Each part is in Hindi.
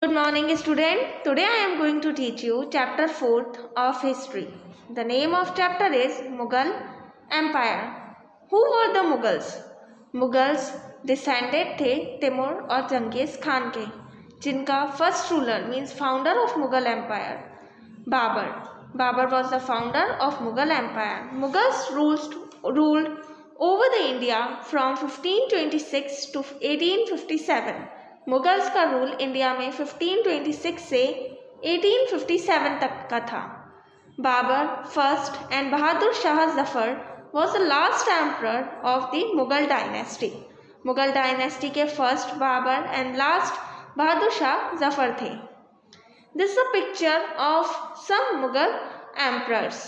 Good morning, student. Today I am going to teach you chapter 4th of history. The name of chapter is Mughal Empire. Who were the Mughals? Mughals descended थे तिमूर और जंगीज खान के, जिनका first ruler means founder of Mughal empire Babur. Babur was the founder of Mughal Empire. Mughals ruled over the India from 1526 to 1857. Mughals का रूल इंडिया में 1526 से 1857 तक का था. Babur first and Bahadur Shah Zafar was the last emperor of the Mughal dynasty. Mughal dynasty के first Babur and last Bahadur Shah Zafar थे. This is a picture of some Mughal emperors.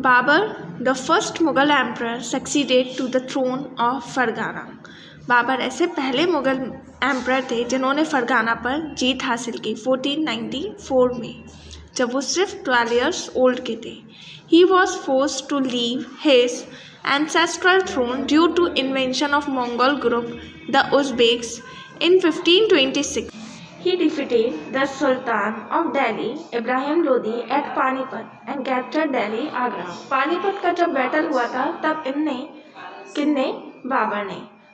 Babur the first Mughal emperor succeeded to the throne of Fergana. Babur ऐसे पहले मुगल एम्परर थे जिन्होंने फरगाना पर जीत हासिल की 1494 में, जब वो सिर्फ 12 ईयर्स ओल्ड के थे. He was forced to leave his ancestral throne due to invention of Mongol group the Uzbeks in 1526. He defeated the Sultan of Delhi, Ibrahim Lodi, at Panipat and captured Delhi, Agra. Panipat का जब बैटल हुआ था तब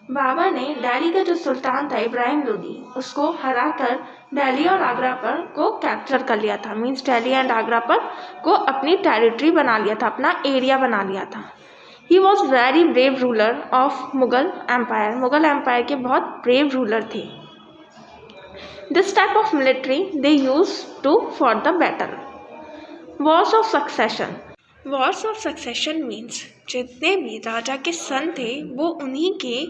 बाबर ने दिल्ली का जो सुल्तान था इब्राहिम लोदी, उसको हराकर दिल्ली और आगरा पर को कैप्चर कर लिया था. मीन्स दिल्ली एंड आगरा पर को अपनी टेरिटरी बना लिया था, अपना एरिया बना लिया था. He was very brave ruler of Mughal empire. Mughal empire के बहुत ब्रेव रूलर थे. This type of military they use to for the battle. Wars of succession. Wars of succession means जितने भी राजा के सन थे वो उन्हीं के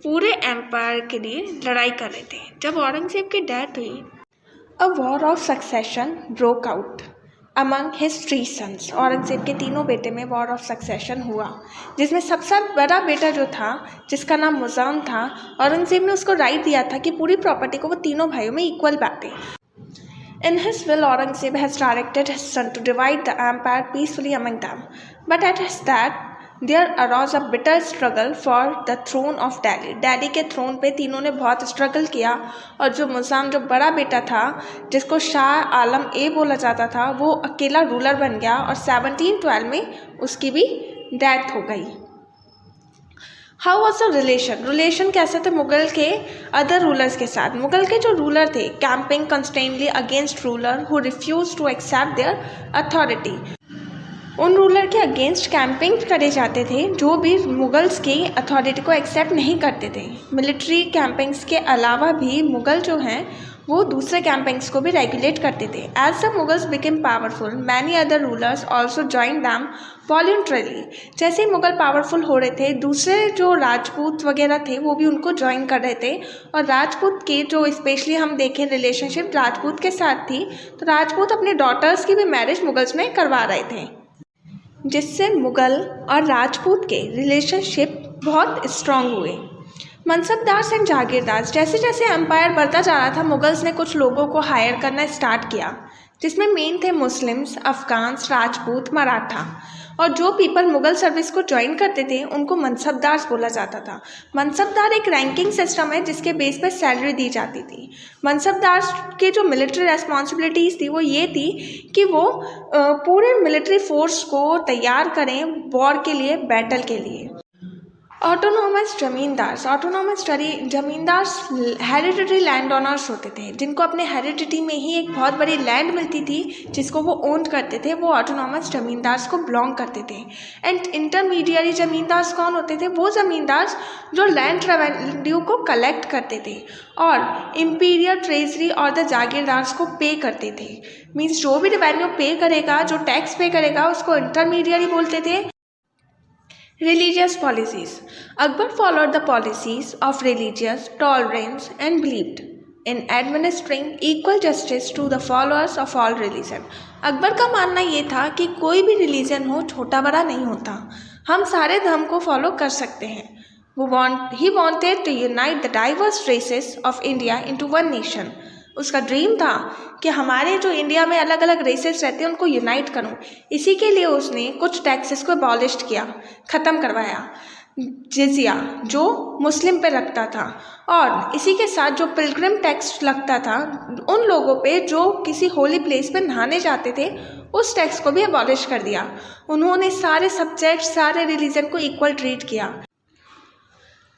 पूरे एम्पायर के लिए लड़ाई कर रहे थे. जब औरंगजेब की डेथ हुई, a war of succession broke out among his 3 sons. Aurangzeb के तीनों बेटे में वॉर ऑफ सक्सेशन हुआ, जिसमें सबसे बड़ा बेटा जो था, जिसका नाम मुजाम था, औरंगजेब ने उसको राइट दिया था कि पूरी प्रॉपर्टी को वो तीनों भाइयों में इक्वल बांटे. In his will, Aurangzeb has directed his son to divide the empire peacefully among them. But at his death, there arose a bitter struggle for the throne of Delhi. Delhi के throne पे तीनों ने बहुत struggle किया, और जो मुजाम जो बड़ा बेटा था, जिसको शाह आलम ए बोला जाता था, वो अकेला रूलर बन गया और 1712 में उसकी भी डेथ हो गई. हाउ वॉज द रिलेशन कैसे थे मुगल के अदर रूलर्स के साथ. मुगल के जो रूलर थे camping constantly against ruler who refuse to accept their authority. उन रूलर के अगेंस्ट कैंपिंग करे जाते थे जो भी मुगल्स की अथॉरिटी को एक्सेप्ट नहीं करते थे. मिलिट्री कैंपिंग्स के अलावा भी मुगल जो हैं वो दूसरे कैंपिंग्स को भी रेगुलेट करते थे. As the Mughals became powerful, many other rulers also join them voluntarily. जैसे ही मुगल पावरफुल हो रहे थे, दूसरे जो राजपूत वगैरह थे वो भी उनको ज्वाइन कर रहे थे. और राजपूत के जो स्पेशली हम देखें रिलेशनशिप राजपूत के साथ थी, तो राजपूत अपने डॉटर्स की भी मैरिज मुगल्स में करवा रहे थे, जिससे मुगल और राजपूत के रिलेशनशिप बहुत स्ट्रांग हुए. मनसबदार एंड जागीरदार. जैसे जैसे एम्पायर बढ़ता जा रहा था, मुगल्स ने कुछ लोगों को हायर करना स्टार्ट किया, जिसमें मेन थे मुस्लिम्स, अफगान्स, राजपूत, मराठा. और जो पीपल मुगल सर्विस को ज्वाइन करते थे उनको मनसबदार बोला जाता था. मनसबदार एक रैंकिंग सिस्टम है जिसके बेस पर सैलरी दी जाती थी. मनसबदार के जो मिलिट्री रेस्पॉन्सिबिलिटीज़ थी वो ये थी कि वो पूरे मिलिट्री फोर्स को तैयार करें वॉर के लिए, बैटल के लिए. ऑटोनोमस जमींदार हेरिडिटरी लैंड ओनर्स होते थे, जिनको अपने हेरिडिटी में ही एक बहुत बड़ी लैंड मिलती थी जिसको वो ओन करते थे. वो ऑटोनोमस जमींदार्स को बिलोंग करते थे. एंड इंटरमीडियरी जमींदार्स कौन होते थे? वो जमींदार जो लैंड रेवेन्यू को कलेक्ट करते थे और इम्पीरियल ट्रेजरी और द जागीरदार्स को पे करते थे. मीन्स जो भी रेवेन्यू पे करेगा, जो टैक्स पे करेगा, उसको इंटरमीडियरी बोलते थे. Religious policies. Akbar followed the policies of religious tolerance and believed in administering equal justice to the followers of all religion. Akbar का मानना ये था कि कोई भी रिलीजन हो, छोटा बड़ा नहीं होता, हम सारे धर्म को फॉलो कर सकते हैं. He wanted to unite the diverse races of India into one nation. उसका ड्रीम था कि हमारे जो इंडिया में अलग अलग रेसेस रहते हैं उनको यूनाइट करूं. इसी के लिए उसने कुछ टैक्सेस को अबॉलिश किया, ख़त्म करवाया. जिजिया जो मुस्लिम पे लगता था, और इसी के साथ जो पिलग्रिम टैक्स लगता था उन लोगों पे जो किसी होली प्लेस पे नहाने जाते थे, उस टैक्स को भी अबॉलिश कर दिया। उन्होंने सारे सब्जेक्ट, सारे रिलीजन को इक्वल ट्रीट किया।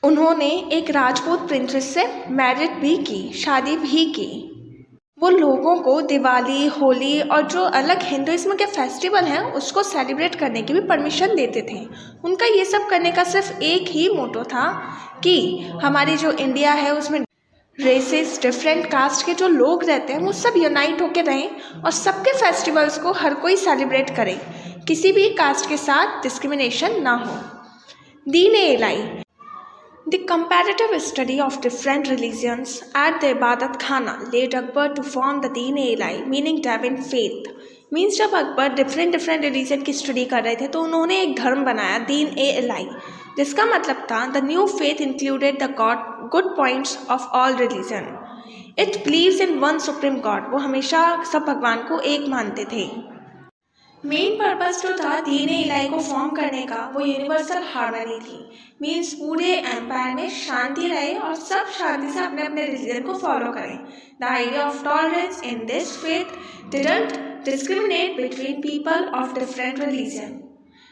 उन्होंने एक राजपूत प्रिंसेस से मैरिज भी की, शादी भी की। वो लोगों को दिवाली, होली और जो अलग हिंदुइज्म के फेस्टिवल हैं उसको सेलिब्रेट करने की भी परमिशन देते थे। उनका ये सब करने का सिर्फ एक ही मोटो था कि हमारी जो इंडिया है उसमें रेसेस, डिफरेंट कास्ट के जो लोग रहते हैं वो सब यूनाइट होकर रहें और सबके फेस्टिवल्स को हर कोई सेलिब्रेट करे, किसी भी कास्ट के साथ डिस्क्रिमिनेशन ना हो। दीन-ए-इलाही, the comparative study of different religions at the Ibadat Khana led Akbar to form the Deen-e-Ilahi, meaning divine faith. Means जब अकबर डिफरेंट रिलीजन की स्टडी कर रहे थे तो उन्होंने एक धर्म बनाया, दीन-ए-इलाही, जिसका मतलब था the new faith included the God good points of all religion. It believes in one supreme God, वो हमेशा सब भगवान को एक मानते थे। मेन पर्पस जो था दीन-ए-इलाही को फॉर्म करने का वो यूनिवर्सल हार्मनी थी। मीन्स पूरे एम्पायर में शांति रहे और सब शांति से अपने अपने रिलीजन को फॉलो करें। The idea of tolerance in this faith didn't discriminate between people of different religion.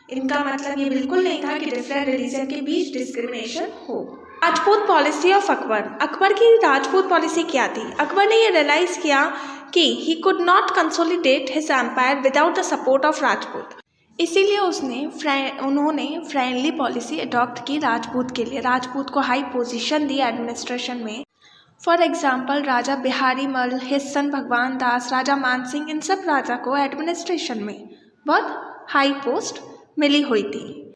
इनका मतलब ये बिल्कुल नहीं था कि डिफरेंट रिलीजन के बीच डिस्क्रिमिनेशन हो। राजपूत पॉलिसी ऑफ अकबर, अकबर की राजपूत पॉलिसी क्या थी? अकबर ने ये रियलाइज़ किया कि he could not consolidate his empire without the support of Rajput, इसीलिए उन्होंने फ्रेंडली पॉलिसी अडॉप्ट की राजपूत के लिए। राजपूत को हाई पोजीशन दी एडमिनिस्ट्रेशन में। फॉर एग्जांपल राजा बिहारी मल, हिज सन भगवान दास, राजा मान सिंह, इन सब राजा को एडमिनिस्ट्रेशन में बहुत हाई पोस्ट मिली हुई थी।